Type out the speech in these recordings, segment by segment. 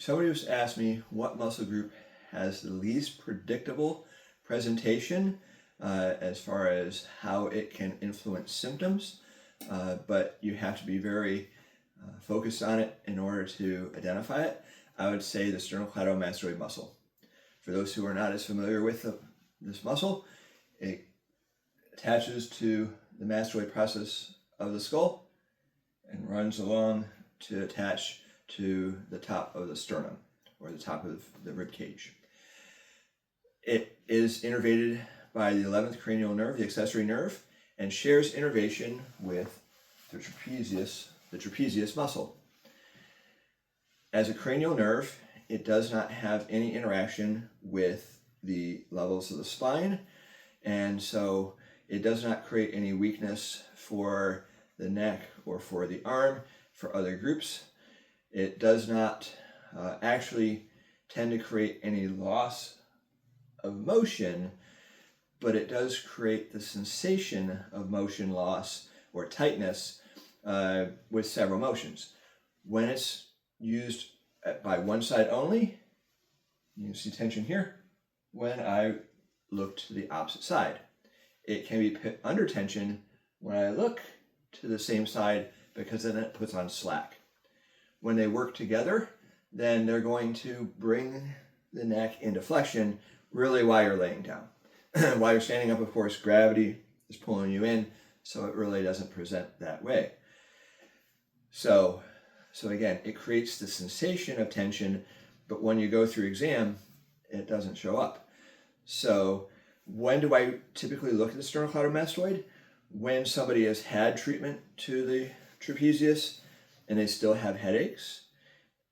Somebody was asked me what muscle group has the least predictable presentation as far as how it can influence symptoms, but you have to be very focused on it in order to identify it. I would say the sternocleidomastoid muscle. For those who are not as familiar with this muscle, it attaches to the mastoid process of the skull and runs along to attach to the top of the sternum or the top of the rib cage. It is innervated by the 11th cranial nerve, the accessory nerve, and shares innervation with the trapezius muscle. As a cranial nerve, it does not have any interaction with the levels of the spine, and so it does not create any weakness for the neck or for the arm, for other groups. It does not actually tend to create any loss of motion, but it does create the sensation of motion loss or tightness with several motions. When it's used by one side only, you can see tension here. When I look to the opposite side, it can be put under tension when I look to the same side, because then it puts on slack. When they work together, then they're going to bring the neck into flexion really while you're laying down. While you're standing up, of course, gravity is pulling you in, so it really doesn't present that way. So again, it creates the sensation of tension, but when you go through exam, it doesn't show up. So when do I typically look at the sternocleidomastoid? When somebody has had treatment to the trapezius and they still have headaches,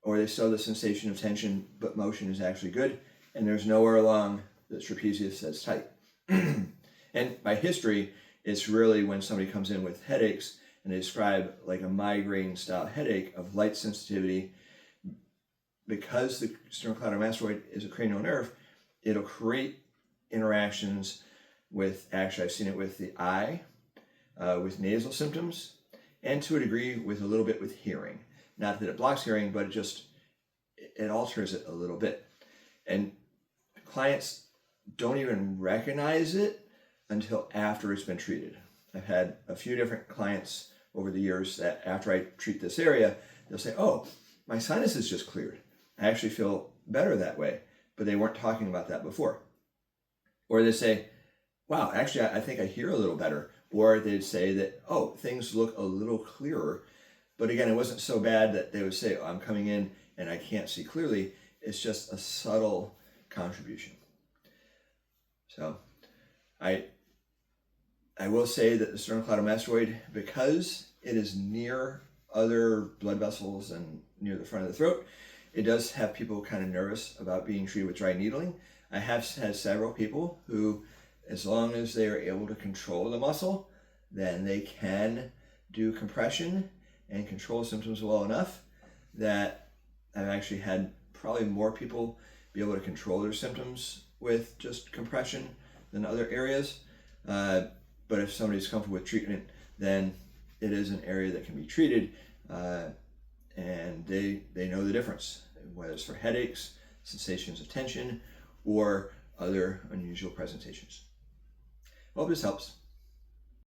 or they still have the sensation of tension, but motion is actually good, and there's nowhere along the trapezius that's tight. And by history, it's really when somebody comes in with headaches and they describe like a migraine style headache of light sensitivity. Because the sternocleidomastoid is a cranial nerve, it'll create interactions with, actually I've seen it with the eye, with nasal symptoms, and to a degree with a little bit with hearing. Not that it blocks hearing, but it alters it a little bit. And clients don't even recognize it until after it's been treated. I've had a few different clients over the years that after I treat this area, they'll say, oh, my sinuses just cleared. I actually feel better that way, but they weren't talking about that before. Or they say, wow, actually, I think I hear a little better. Or they'd say that, oh, things look a little clearer. But again, it wasn't so bad that they would say, oh, I'm coming in and I can't see clearly. It's just a subtle contribution. So I will say that the sternocleidomastoid, because it is near other blood vessels and near the front of the throat, it does have people kind of nervous about being treated with dry needling. I have had several people who, as long as they are able to control the muscle, then they can do compression and control symptoms well enough that I've actually had probably more people be able to control their symptoms with just compression than other areas. But if somebody's comfortable with treatment, then it is an area that can be treated, and they know the difference, whether it's for headaches, sensations of tension, or other unusual presentations. Hope this helps.